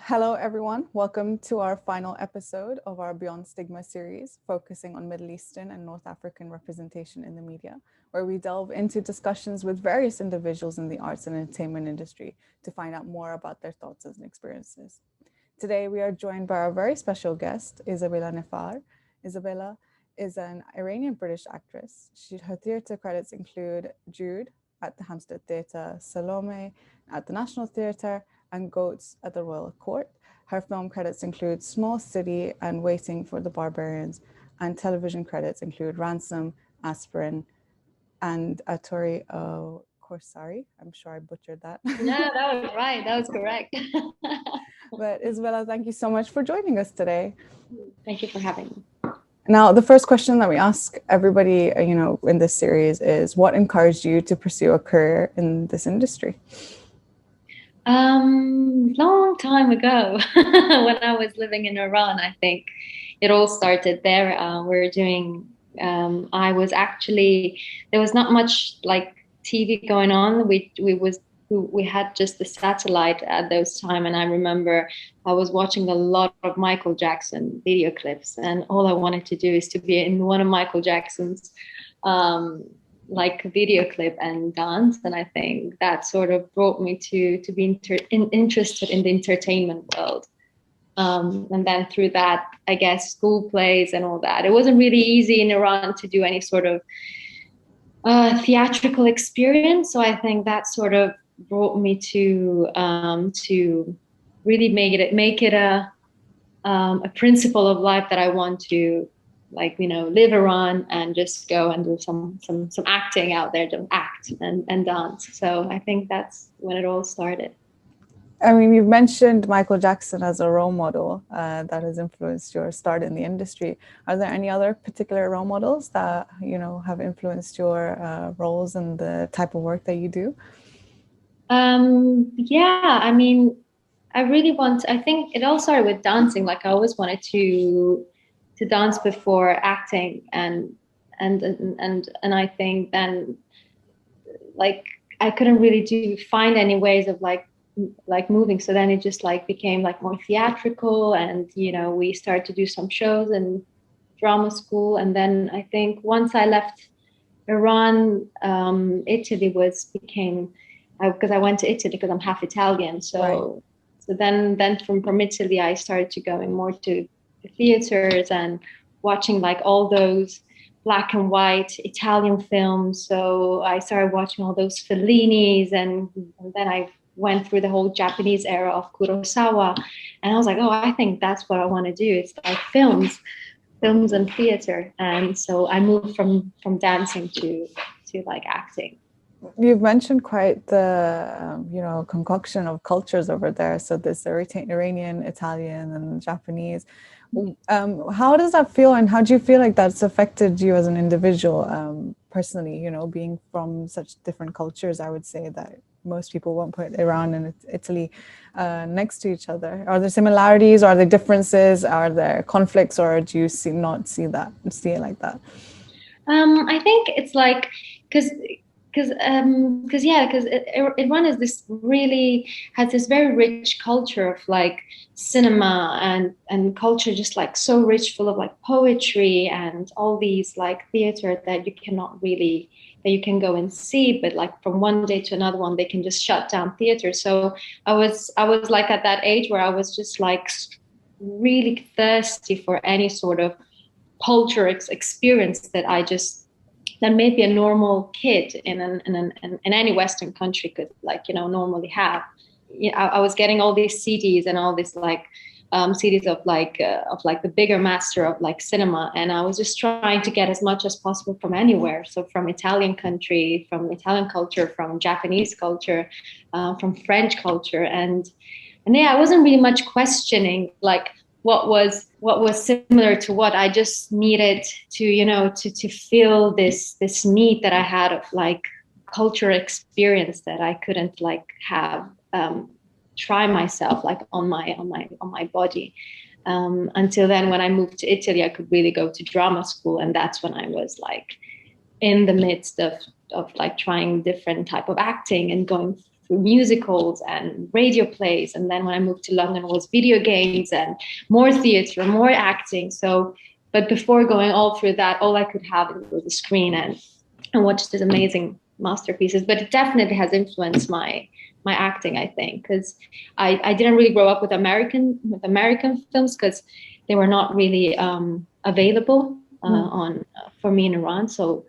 Hello, everyone. Welcome to our final episode of our Beyond Stigma series, focusing on Middle Eastern and North African representation in the media, where we delve into discussions with various individuals in the arts and entertainment industry to find out more about their thoughts and experiences. Today, we are joined by our very special guest, Isabella Nefar. Isabella is an Iranian British actress. Her theatre credits include Jude at the Hampstead Theatre, Salome at the National Theatre, and Goats at the Royal Court. Her film credits include Small City and Waiting for the Barbarians, and television credits include Ransom, Aspirin, and Atori Corsari. I'm sure I butchered that. Yeah, that was right. That was correct. But Isabella, thank you so much for joining us today. Thank you for having me. Now, the first question that we ask everybody, in this series is, what encouraged you to pursue a career in this industry? Long time ago, when I was living in Iran, I think it all started there. I was actually, there was not much like TV going on. We had just the satellite at those time, and I remember I was watching a lot of Michael Jackson video clips, and all I wanted to do is to be in one of Michael Jackson's um, like video clip and dance. And I think that sort of brought me to be interested in the entertainment world. And then through that, I guess school plays and all that. It wasn't really easy in Iran to do any sort of theatrical experience. So I think that sort of brought me to really make it a principle of life that I want to live around and just go and do some acting out there, to act and dance. So I think that's when it all started. I mean, you've mentioned Michael Jackson as a role model that has influenced your start in the industry. Are there any other particular role models that, have influenced your roles and the type of work that you do? Yeah, I mean, I think it all started with dancing. Like I always wanted to dance before acting, and I think then like I couldn't really find any ways of like moving. So then it just like became like more theatrical, and we started to do some shows and drama school. And then I think once I left Iran, Italy became because I went to Italy because I'm half Italian. So Right. so then from Italy I started to going more to theaters and watching like all those black and white Italian films. So I started watching all those Fellinis, and then I went through the whole Japanese era of Kurosawa, and I was like, oh, I think that's what I want to do. It's like films and theater. And so I moved from dancing to like acting. You've mentioned quite the, concoction of cultures over there. So there's the Iranian, Italian, and Japanese. How does that feel, and how do you feel like that's affected you as an individual, personally? Being from such different cultures, I would say that most people won't put Iran and Italy next to each other. Are there similarities? Are there differences? Are there conflicts? Or do you not see it like that? I think it's like because Iran is this really has this very rich culture of like cinema and culture, just like so rich, full of like poetry and all these like theater that you can go and see, but like from one day to another one they can just shut down theater. So I was like at that age where I was just like really thirsty for any sort of culture experience that maybe a normal kid in any Western country could normally have. I was getting all these CDs and all these like CDs of the bigger master of like cinema, and I was just trying to get as much as possible from anywhere. So from Italian country, from Italian culture, from Japanese culture, from French culture, and yeah, I wasn't really much questioning like what was similar to what. I just needed to feel this need that I had of like cultural experience that I couldn't like have try myself like on my body. Until then, when I moved to Italy, I could really go to drama school, and that's when I was like in the midst of like trying different type of acting and going through musicals and radio plays. And then when I moved to London, it was video games and more theater, more acting. So, but before going all through that, all I could have was a screen and watch these amazing masterpieces. But it definitely has influenced my acting, I think, because I didn't really grow up with American films because they were not really available on for me in Iran. So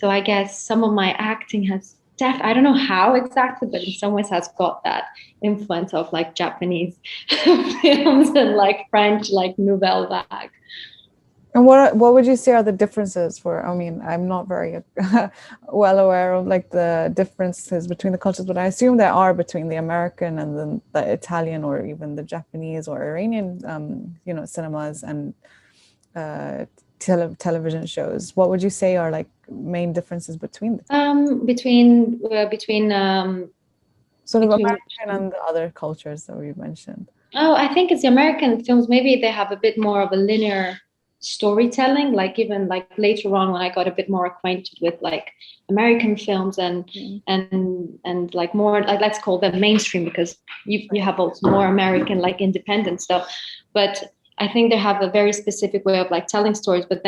I guess some of my acting has I don't know how exactly, but in some ways has got that influence of like Japanese films and like French like nouvelle vague. And what would you say are the differences for, I mean, I'm not very well aware of like the differences between the cultures, but I assume there are between the American and the Italian or even the Japanese or Iranian, cinemas and television shows. What would you say are like main differences between them? Between sort of American and the other cultures that we mentioned. Oh, I think it's the American films. Maybe they have a bit more of a linear storytelling, like even like later on when I got a bit more acquainted with like American films and like more like, let's call them mainstream, because you have also more American like independent stuff, but I think they have a very specific way of like telling stories. But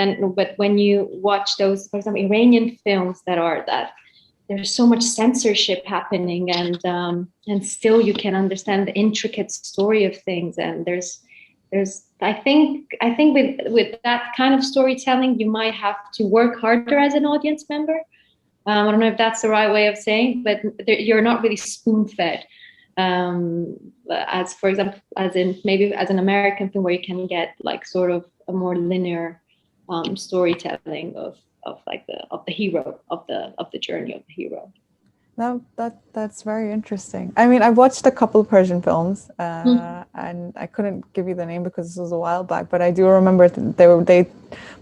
when you watch those, for example, Iranian films that there's so much censorship happening, and still you can understand the intricate story of things, and there's I think with that kind of storytelling, you might have to work harder as an audience member. I don't know if that's the right way of saying, but you're not really spoon-fed. As for example, as in maybe as an American film where you can get like sort of a more linear storytelling of the hero, of the journey of the hero. No, that's very interesting. I mean, I've watched a couple of Persian films, and I couldn't give you the name because this was a while back, but I do remember they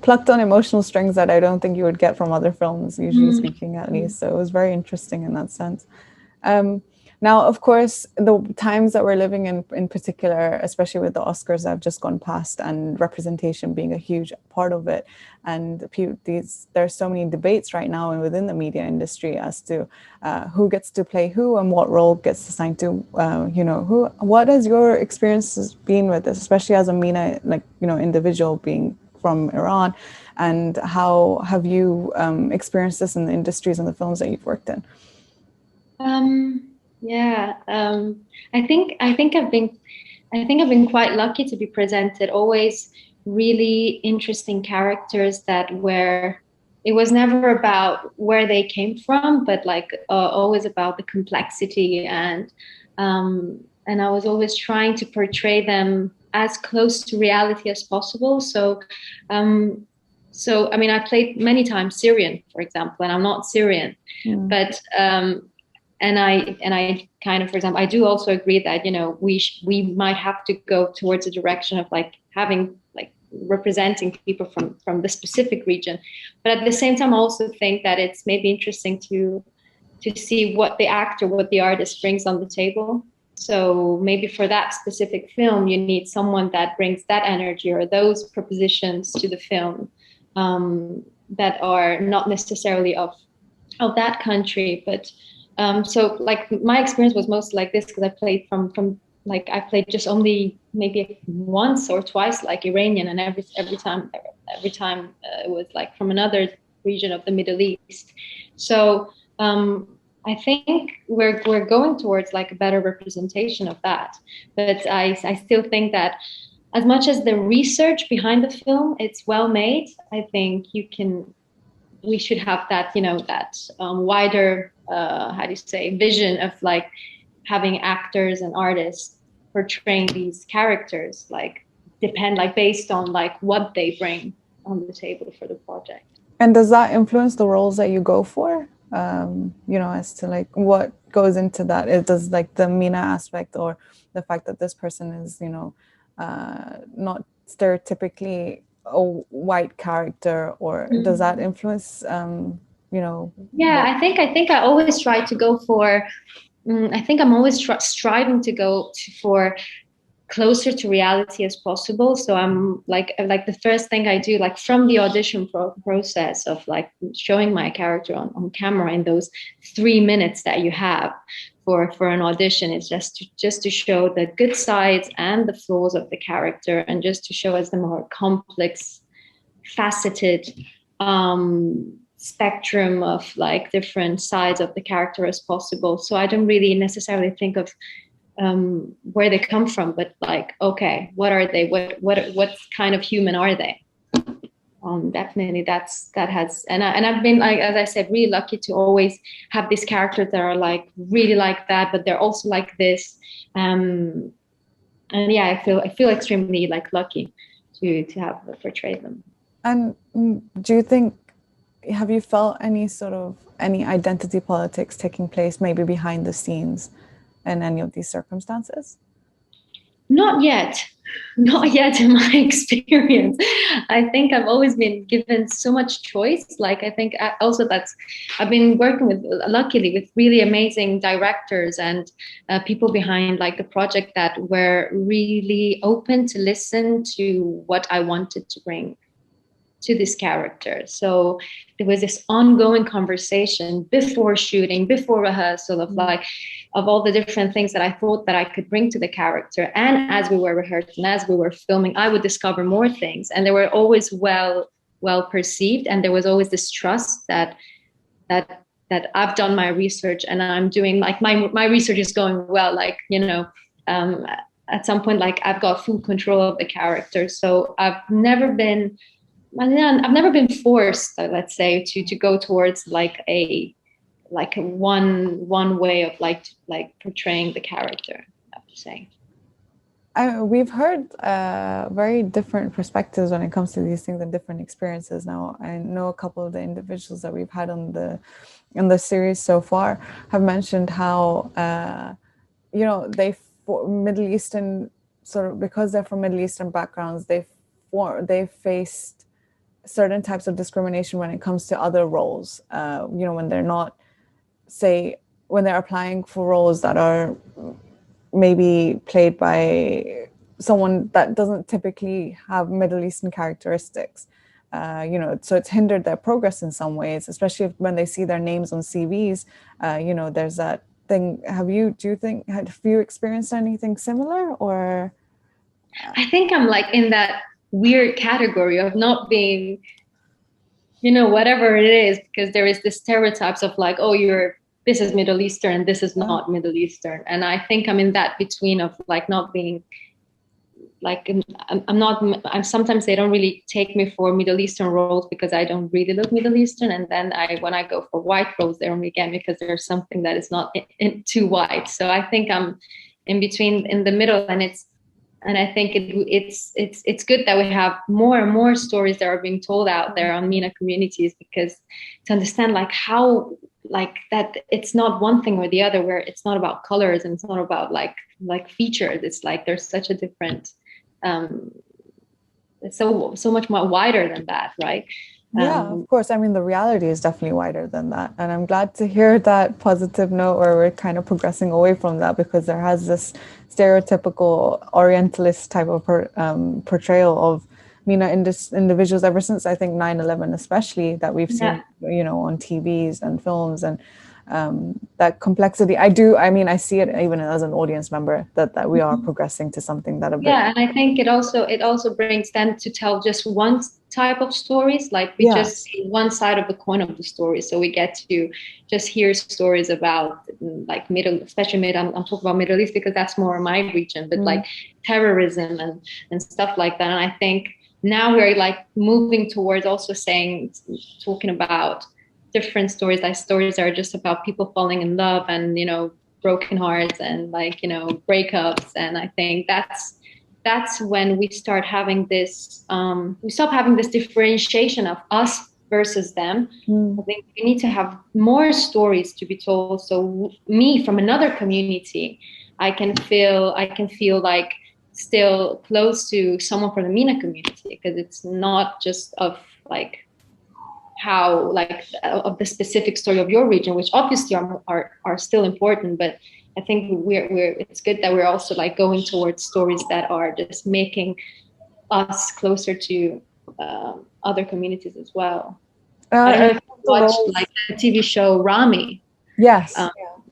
plucked on emotional strings that I don't think you would get from other films, usually speaking, at least. So it was very interesting in that sense. Now, of course, the times that we're living in particular, especially with the Oscars that have just gone past and representation being a huge part of it, and there are so many debates right now and within the media industry as to who gets to play who and what role gets assigned to who. What has your experiences been with this, especially as a MENA individual being from Iran, and how have you experienced this in the industries and the films that you've worked in? Yeah, I think I've been quite lucky to be presented always really interesting characters it was never about where they came from, but like always about the complexity, and I was always trying to portray them as close to reality as possible. So I mean, I played many times Syrian, for example, and I'm not Syrian, but and I kind of, for example, I do also agree that, we might have to go towards a direction of like having like representing people from the specific region. But at the same time, I also think that it's maybe interesting to see what the actor, what the artist brings on the table. So maybe for that specific film, you need someone that brings that energy or those propositions to the film that are not necessarily of that country, but so like my experience was mostly like this, because I played I played just only maybe once or twice like Iranian, and every time it was like from another region of the Middle East. So I think we're going towards like a better representation of that, but I still think that as much as the research behind the film it's well made, I think we should have that, that wider how do you say, vision of like having actors and artists portraying these characters based on like what they bring on the table for the project. And does that influence the roles that you go for? As to like what goes into that? It does like the MENA aspect, or the fact that this person is, not stereotypically a white character, or does that influence Yeah, I think I always try to go for I think I'm always striving to go for closer to reality as possible. So I'm like the first thing I do, like from the audition process of like showing my character on camera in those 3 minutes that you have, for an audition. It's just to show the good sides and the flaws of the character, and just to show us the more complex, faceted spectrum of like different sides of the character as possible. So I don't really necessarily think of where they come from, but like, okay, what are they? What kind of human are they? Definitely that has, and I've been, like, as I said, really lucky to always have these characters that are like really like that, but they're also like this. And yeah, I feel extremely like lucky to have portrayed them. And do you think, have you felt any identity politics taking place maybe behind the scenes in any of these circumstances? Not yet. Not yet in my experience. I think I've always been given so much choice. Like, I think also I've been working with, luckily, with really amazing directors and people behind like the project that were really open to listen to what I wanted to bring to this character. So there was this ongoing conversation before shooting, before rehearsal, of like, of all the different things that I thought that I could bring to the character. And as we were rehearsing, as we were filming, I would discover more things, and they were always well perceived. And there was always this trust that I've done my research, and I'm doing like my research is going well. Like, at some point, like, I've got full control of the character. So I've never been forced, let's say, to go towards like a one way of like portraying the character, I have to say. We've heard very different perspectives when it comes to these things and different experiences. Now, I know a couple of the individuals that we've had in the series so far have mentioned how Middle Eastern, sort of, because they're from Middle Eastern backgrounds, they've faced certain types of discrimination when it comes to other roles. When they're not, say, when they're applying for roles that are maybe played by someone that doesn't typically have Middle Eastern characteristics. So it's hindered their progress in some ways, especially when they see their names on CVs. There's that thing. Have you experienced anything similar, or? I think I'm like in that weird category of not being, whatever it is, because there is this stereotypes of like, oh, this is Middle Eastern and this is not Middle Eastern. And I think I'm in that between of like not being like, I'm sometimes they don't really take me for Middle Eastern roles because I don't really look Middle Eastern. And then when I go for white roles, they only get me because there's something that is not too white. So I think I'm in between, in the middle, and I think it's good that we have more and more stories that are being told out there on MENA communities, because to understand like how, like, that it's not one thing or the other, where it's not about colors and it's not about like features. It's like there's such a different, it's so much more wider than that, right? Yeah, of course. I mean, the reality is definitely wider than that. And I'm glad to hear that positive note where we're kind of progressing away from that, because there has this stereotypical Orientalist type of portrayal of MENA individuals ever since, I think, 9/11 especially, that we've seen, on TVs and films, and that complexity. I see it even as an audience member that we are progressing to something that and I think it also brings them to tell just one type of stories, like we just see one side of the coin of the story, so we get to just hear stories about like especially I'm talking about Middle East because that's more my region, but like terrorism and stuff like that. And I think now we're like moving towards also talking about different stories, like stories that are just about people falling in love and broken hearts and like breakups. And I think that's when we start having this we stop having this differentiation of us versus them. I think we need to have more stories to be told, so me from another community, I can feel like still close to someone from the MENA community, because it's not just of like how like of the specific story of your region, which obviously are still important, but I think it's good that we're also like going towards stories that are just making us closer to other communities as well. I don't know if you watched like the TV show Rami. Yes.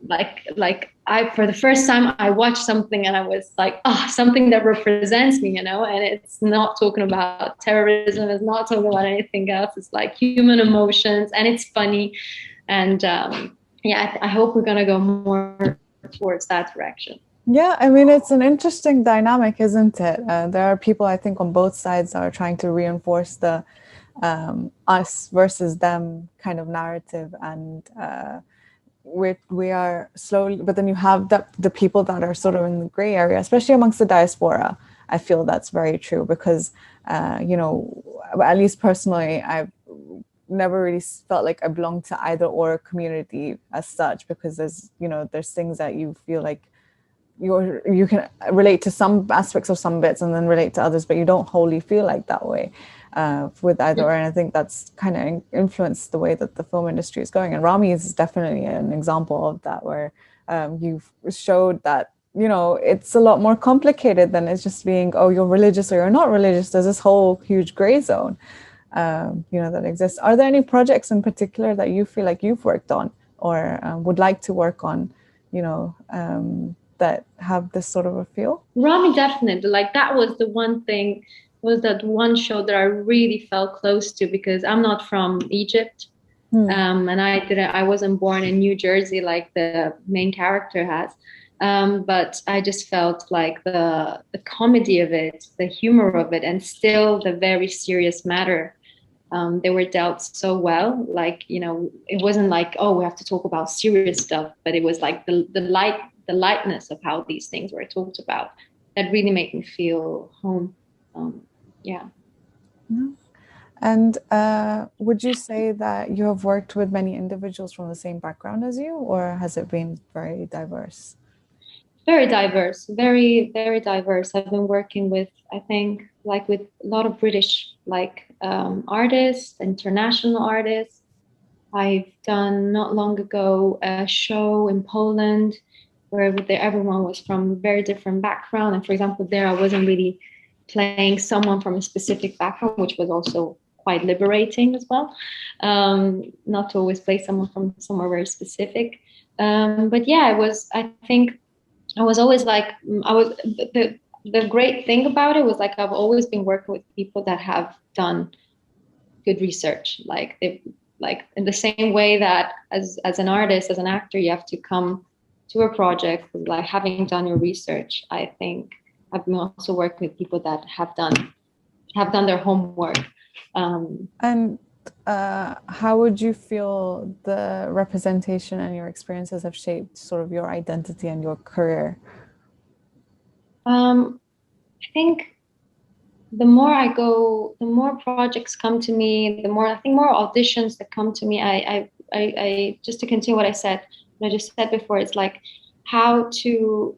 I, for the first time, I watched something and I was like, oh, something that represents me, you know, and it's not talking about terrorism, it's not talking about anything else. It's like human emotions, and it's funny. And yeah, I hope we're going to go more towards that direction. Yeah, I mean, it's an interesting dynamic, isn't it? There are people, I think, on both sides that are trying to reinforce the us versus them kind of narrative, and we are slowly, but then you have the people that are sort of in the gray area, especially amongst the diaspora. I feel that's very true because, you know, at least personally, I've never really felt like I belong to either or community as such, because there's, you know, there's things that you feel like you can relate to some aspects of some bits and then relate to others, but you don't wholly feel like that way with either or. And I think that's kind of influenced the way that the film industry is going. And Rami is definitely an example of that, where you've showed that, you know, it's a lot more complicated than it's just being, oh, you're religious or you're not religious. There's this whole huge gray zone, you know, that exists. Are there any projects in particular that you feel like you've worked on or would like to work on, you know, that have this sort of a feel? Rami, definitely. Like, that was the one thing, was that one show that I really felt close to, because I'm not from Egypt. And I wasn't born in New Jersey like the main character has. But I just felt like the comedy of it, the humor of it, and still the very serious matter. They were dealt so well. Like, you know, it wasn't like, oh, we have to talk about serious stuff, but it was like the lightness of how these things were talked about that really made me feel home. Yeah. And would you say that you have worked with many individuals from the same background as you, or has it been very diverse? Very diverse, very, very diverse. I've been working with, I think, like with a lot of British, like artists, international artists. I've done not long ago a show in Poland where everyone was from a very different background. And for example, there I wasn't really playing someone from a specific background, which was also quite liberating as well. Not to always play someone from somewhere very specific. But yeah, I think I was always like, the great thing about it was like, I've always been working with people that have done good research. Like in the same way that as an artist, as an actor, you have to come to a project like having done your research. I think I've been also working with people that have done their homework. And how would you feel the representation and your experiences have shaped sort of your identity and your career? I think the more I go, the more projects come to me, the more, I think, more auditions that come to me. I just to continue what I just said before, it's like how to,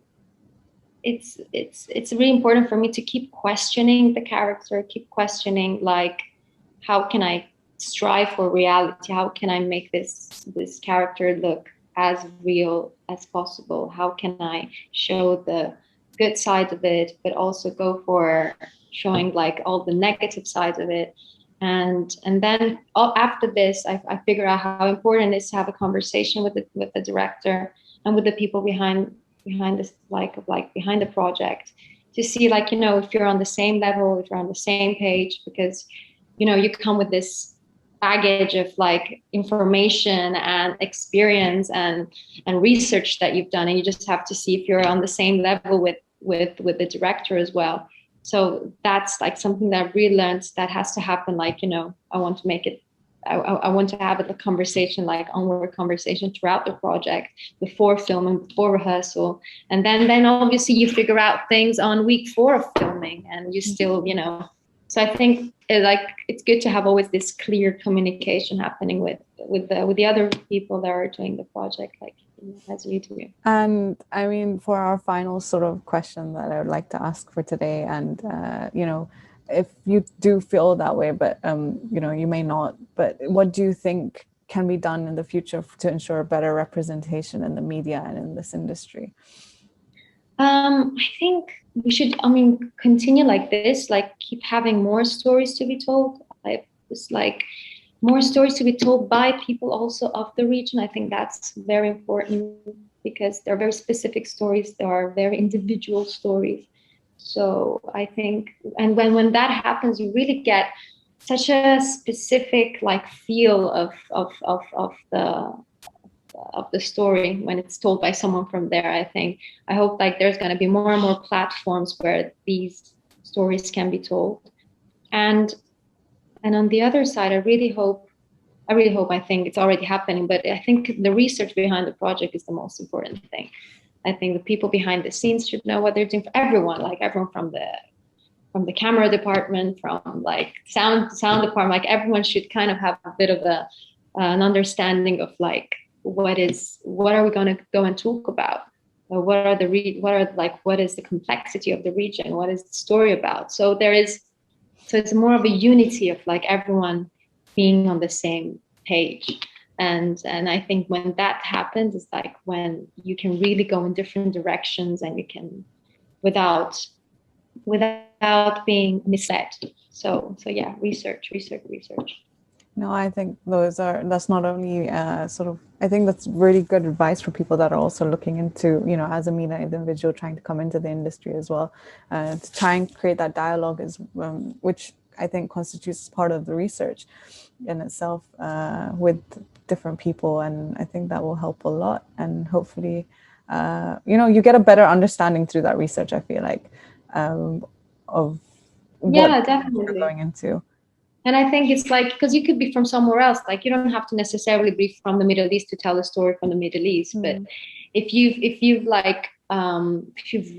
it's really important for me to keep questioning the character, keep questioning, like, how can I strive for reality? How can I make this character look as real as possible? How can I show the good side of it, but also go for showing like all the negative sides of it? And then after this, I figure out how important it is to have a conversation with the director and with the people behind this, like behind the project, to see, like, you know, if you're on the same level, if you're on the same page, because, you know, you come with this baggage of like information and experience and research that you've done, and you just have to see if you're on the same level with the director as well. So that's like something that I've really learned that has to happen. Like, you know, I want to make it, I want to have a conversation, like onward conversation throughout the project, before filming, before rehearsal. And then obviously you figure out things on week 4 of filming, and you still, you know. So I think it's good to have always this clear communication happening with the other people that are doing the project, like as you do. And I mean, for our final sort of question that I would like to ask for today, and you know, if you do feel that way, but you know, you may not, but what do you think can be done in the future to ensure better representation in the media and in this industry? I think we should, continue like this, like keep having more stories to be told. It's like more stories to be told by people also of the region. I think that's very important. because they're very specific stories. They are very individual stories. So I think, and when that happens, you really get such a specific like feel of the story when it's told by someone from there. I hope like there's going to be more and more platforms where these stories can be told. And on the other side, I really hope, I think it's already happening, but I think the research behind the project is the most important thing. I think the people behind the scenes should know what they're doing, for everyone, like everyone from the camera department, from like sound department, like everyone should kind of have a bit of an understanding of like what are we going to go and talk about, or what is the complexity of the region, what is the story about. So it's more of a unity of like everyone being on the same page. And I think when that happens, it's like when you can really go in different directions, and you can without being misled. So yeah, research. No, I think that's not only I think that's really good advice for people that are also looking into, as a MENA individual trying to come into the industry as well, to try and create that dialogue which I think constitutes part of the research in itself, with different people. And I think that will help a lot. And hopefully, you get a better understanding through that research, I feel like, of what you're going into. And I think it's like, because you could be from somewhere else, like you don't have to necessarily be from the Middle East to tell a story from the Middle East. But if you've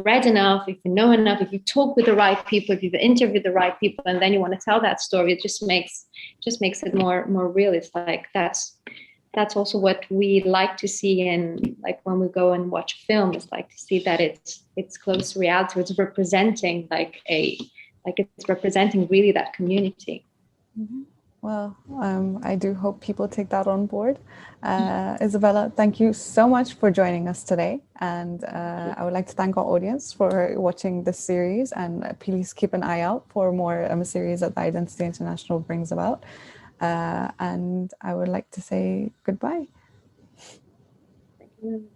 read enough, if you know enough, if you talk with the right people, if you've interviewed the right people, and then you want to tell that story, it just makes it more real. It's like that's also what we like to see in, like, when we go and watch a film. It's like to see that it's close to reality. It's representing it's representing really that community. Well, I do hope people take that on board. Isabella, thank you so much for joining us today. And I would like to thank our audience for watching this series. And please keep an eye out for more series that the Identity International brings about. And I would like to say goodbye. Thank you.